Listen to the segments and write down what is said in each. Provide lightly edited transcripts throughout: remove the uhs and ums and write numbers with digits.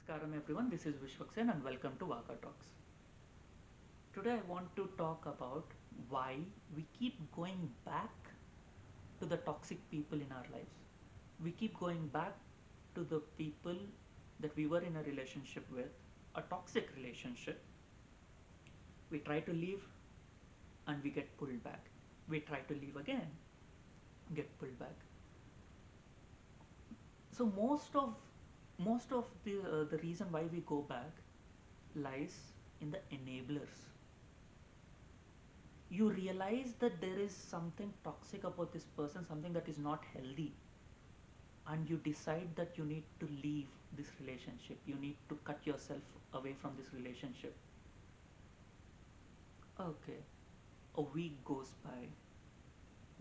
Namaskaram everyone, this is Vishwaksen and welcome to Vaka Talks. Today I want to talk about why we keep going back to the toxic people in our lives. We keep going back to the people that we were in a relationship with, a toxic relationship. We try to leave and we get pulled back. We try to leave again, get pulled back. So most of the reason why we go back lies in the enablers. You realize that there is something toxic about this person, something that is not healthy, and you decide that you need to leave this relationship, you need to cut yourself away from this relationship. Okay, a week goes by,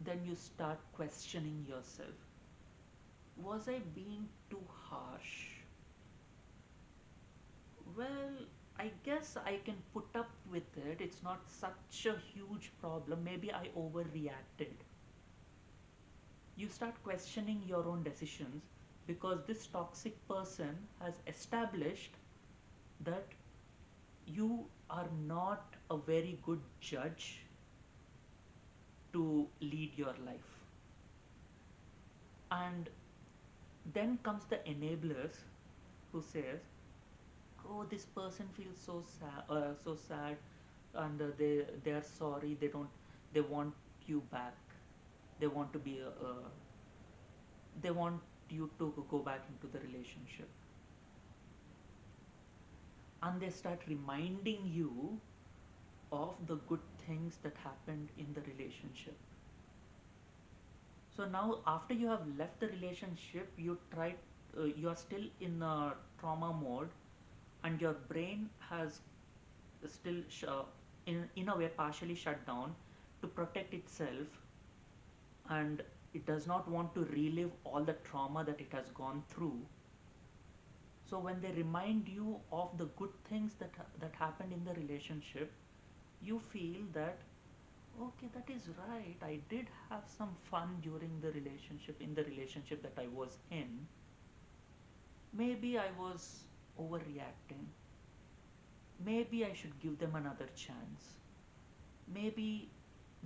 then you start questioning yourself. Was I being too harsh? Well, I guess I can put up with it, it's not such a huge problem, maybe I overreacted. You start questioning your own decisions because this toxic person has established that you are not a very good judge to lead your life. And then comes the enablers who says, oh, this person feels so sad, and they are sorry, they want you back, they want to be they want you to go back into the relationship, and they start reminding you of the good things that happened in the relationship. So now after you have left the relationship, you are still in a trauma mode, and your brain has still in a way partially shut down to protect itself, and it does not want to relive all the trauma that it has gone through. So when they remind you of the good things that happened in the relationship, you feel that okay, that is right, I did have some fun during the relationship, in the relationship that I was in. Maybe I was overreacting, maybe I should give them another chance. Maybe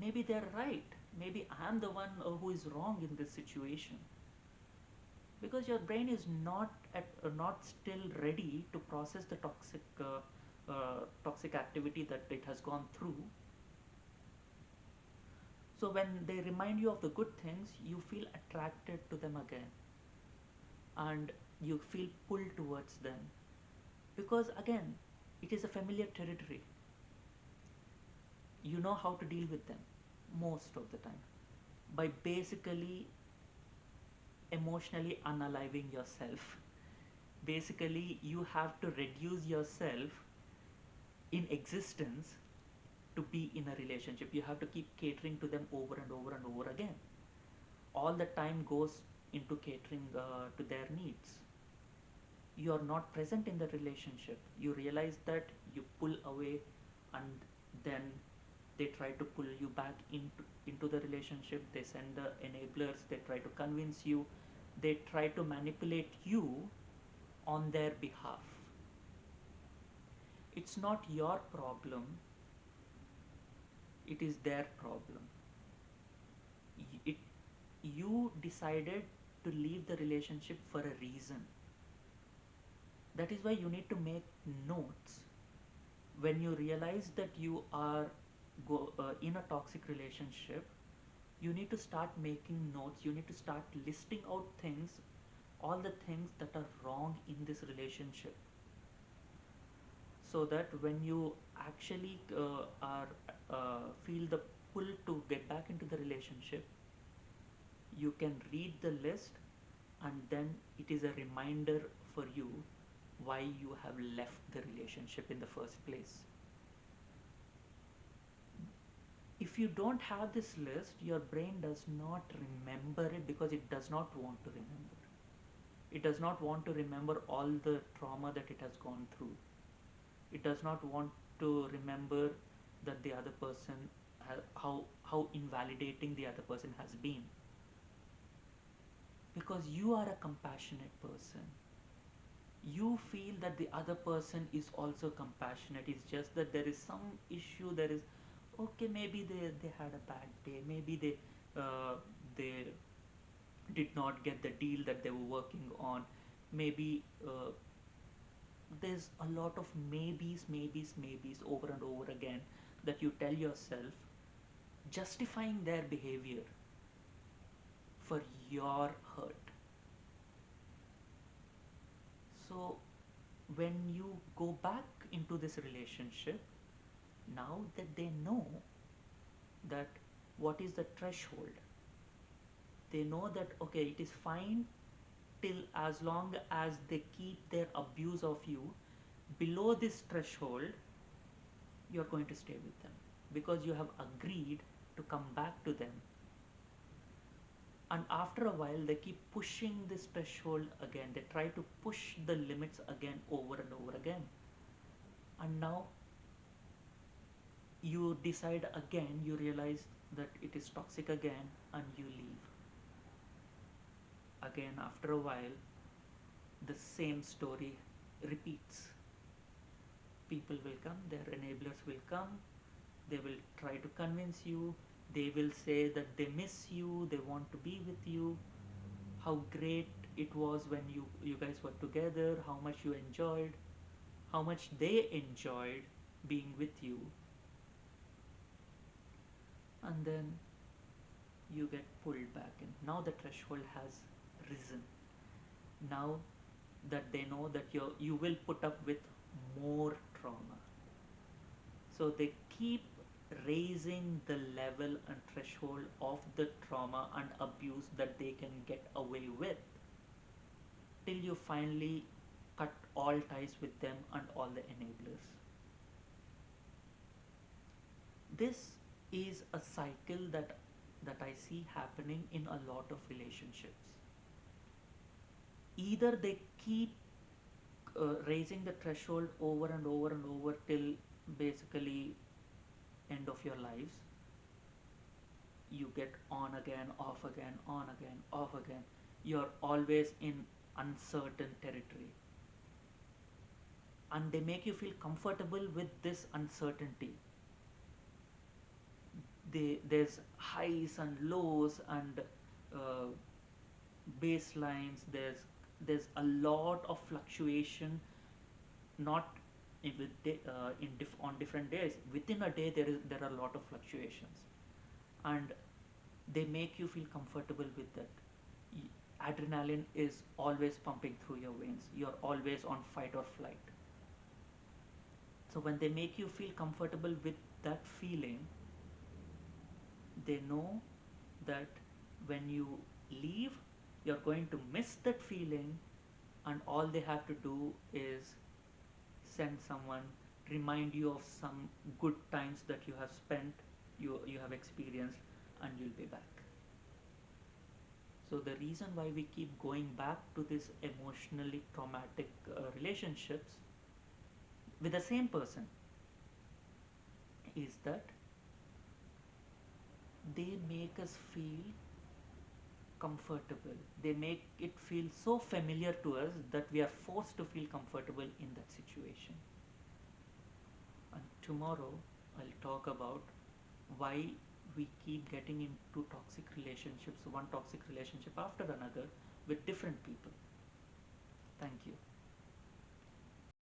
maybe they're right, maybe I'm the one who is wrong in this situation, because your brain is not still ready to process the toxic activity that it has gone through. So when they remind you of the good things, you feel attracted to them again, and you feel pulled towards them, because again, it is a familiar territory. You know how to deal with them most of the time by basically emotionally unaliving yourself. Basically, you have to reduce yourself in existence to be in a relationship. You have to keep catering to them over and over and over again. All the time goes into catering to their needs. You are not present in the relationship. You realize that, you pull away, and then they try to pull you back into the relationship. They send the enablers, they try to convince you, they try to manipulate you on their behalf. It's not your problem, it is their problem. It You decided to leave the relationship for a reason. That is why you need to make notes. When you realize that you are in a toxic relationship, you need to start making notes. You need to start listing out things, all the things that are wrong in this relationship, so that when you actually are feel the pull to get back into the relationship, you can read the list, and then it is a reminder for you why you have left the relationship in the first place. If you don't have this list, your brain does not remember it because it does not want to remember. It does not want to remember all the trauma that it has gone through. It does not want to remember that the other person, how invalidating the other person has been. Because you are a compassionate person. you feel that the other person is also compassionate. It's just that there is some issue. There is, okay, maybe they had a bad day, maybe they did not get the deal that they were working on, maybe there's a lot of maybes over and over again that you tell yourself, justifying their behavior for your hurt. So when you go back into this relationship, now that they know that what is the threshold, they know that okay, it is fine till as long as they keep their abuse of you below this threshold, you're going to stay with them because you have agreed to come back to them. And after a while they keep pushing this threshold again, they try to push the limits again over and over again, and now you decide again, you realize that it is toxic again, and you leave again. After a while the same story repeats. People will come, their enablers will come, they will try to convince you, they will say that they miss you, they want to be with you, how great it was when you guys were together, how much you enjoyed, how much they enjoyed being with you. And then you get pulled back in. Now the threshold has risen. Now that they know that you will put up with more trauma, so they keep raising the level and threshold of the trauma and abuse that they can get away with, till you finally cut all ties with them and all the enablers. This is a cycle that I see happening in a lot of relationships. Either they keep raising the threshold over and over and over till basically end of your lives. You get on again, off again, on again, off again. You're always in uncertain territory, and they make you feel comfortable with this uncertainty. There's highs and lows and uh, baselines. There's a lot of fluctuation, not on different days. Within a day, there are a lot of fluctuations, and they make you feel comfortable with that. Adrenaline is always pumping through your veins. You're always on fight or flight. So when they make you feel comfortable with that feeling, they know that when you leave, you're going to miss that feeling, and all they have to do is send someone, remind you of some good times that you have spent, you have experienced, and you'll be back. So the reason why we keep going back to this emotionally traumatic relationships with the same person is that they make us feel comfortable. They make it feel so familiar to us that we are forced to feel comfortable in that situation. And tomorrow I'll talk about why we keep getting into toxic relationships, one toxic relationship after another, with different people. Thank you.